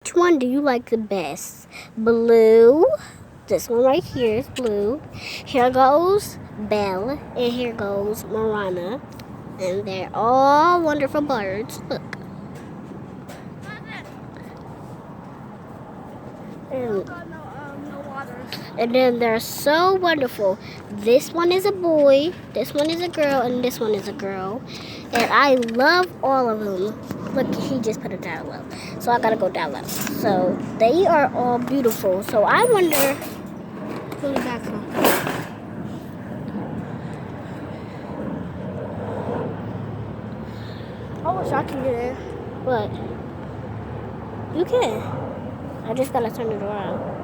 which one do you like the best? Blue. This one right here is blue. Here goes Belle, and here goes Marana. And they're all wonderful birds. Look. And then they're so wonderful. This one is a boy, this one is a girl, and this one is a girl. And I love all of them. Look, he just put it down low. So I gotta go down low. So they are all beautiful. So I wonder who's back from. I wish I could get in. What? You can. I just gotta turn it around.